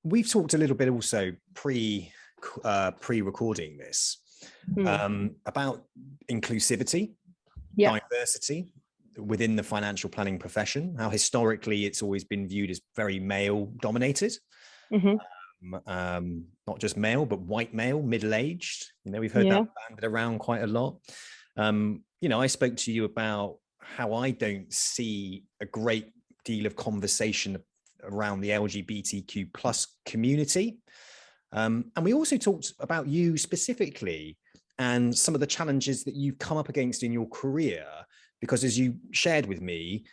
we've talked a little bit also pre-recording this about inclusivity, diversity within the financial planning profession, how historically it's always been viewed as very male dominated. Not just male, but white male, middle-aged. We've heard that banded around quite a lot. I spoke to you about how I don't see a great deal of conversation around the LGBTQ plus community. And we also talked about you specifically and some of the challenges that you've come up against in your career, because as you shared with me,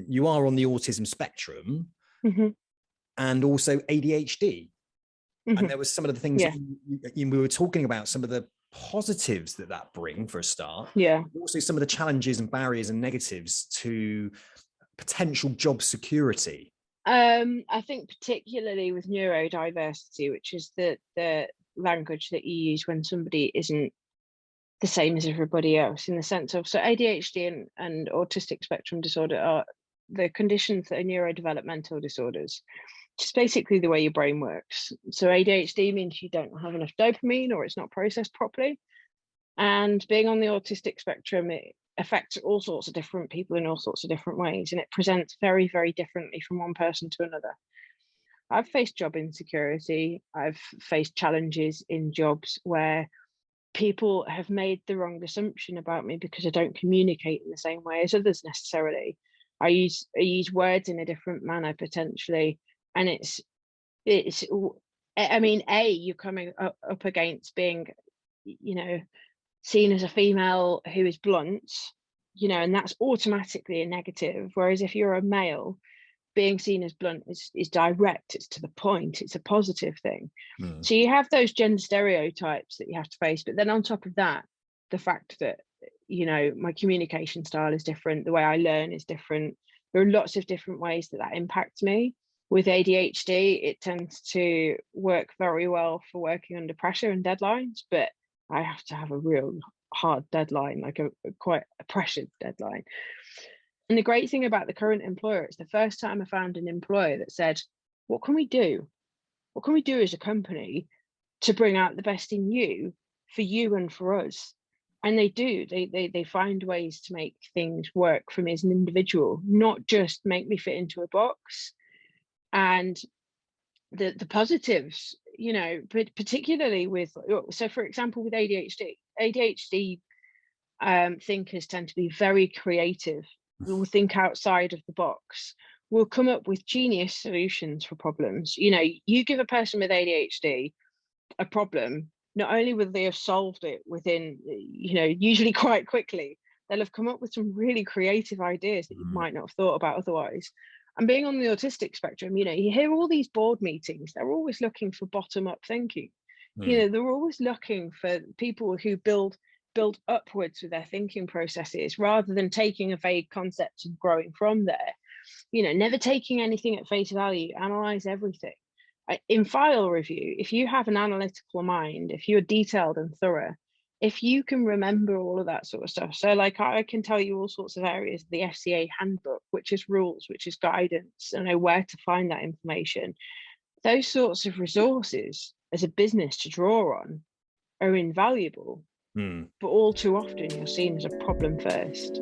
you are on the autism spectrum and also ADHD. And there was some of the things that we were talking about, some of the positives that bring for a start. Also some of the challenges and barriers and negatives to potential job security. I think particularly with neurodiversity, which is the language that you use when somebody isn't the same as everybody else, in the sense of, so ADHD and autistic spectrum disorder are the conditions that are neurodevelopmental disorders. It's basically the way your brain works. So ADHD means you don't have enough dopamine or it's not processed properly. And being on the autistic spectrum, it affects all sorts of different people in all sorts of different ways. And it presents very, very differently from one person to another. I've faced job insecurity. I've faced challenges in jobs where people have made the wrong assumption about me because I don't communicate in the same way as others necessarily. I use words in a different manner potentially. And you're coming up against being, seen as a female who is blunt, and that's automatically a negative. Whereas if you're a male, being seen as blunt is direct, it's to the point, it's a positive thing. So you have those gender stereotypes that you have to face. But then on top of that, the fact that, my communication style is different, the way I learn is different. There are lots of different ways that impacts me. With ADHD, it tends to work very well for working under pressure and deadlines, but I have to have a real hard deadline, like quite a pressured deadline. And the great thing about the current employer, it's the first time I found an employer that said, what can we do? What can we do as a company to bring out the best in you, for you and for us? And they do, they find ways to make things work for me as an individual, not just make me fit into a box. And the positives, particularly so for example, with ADHD thinkers tend to be very creative. Will think outside of the box, will come up with genius solutions for problems. You give a person with ADHD a problem, not only will they have solved it within, usually quite quickly, they'll have come up with some really creative ideas that you might not have thought about otherwise. And being on the autistic spectrum, you hear all these board meetings, they're always looking for bottom-up thinking. They're always looking for people who build upwards with their thinking processes, rather than taking a vague concept and growing from there. Never taking anything at face value, analyze everything. In file review, if you have an analytical mind, if you're detailed and thorough, if you can remember all of that sort of stuff. So like I can tell you all sorts of areas of the FCA handbook, which is rules, which is guidance, and know where to find that information. Those sorts of resources as a business to draw on are invaluable. But all too often you're seen as a problem first.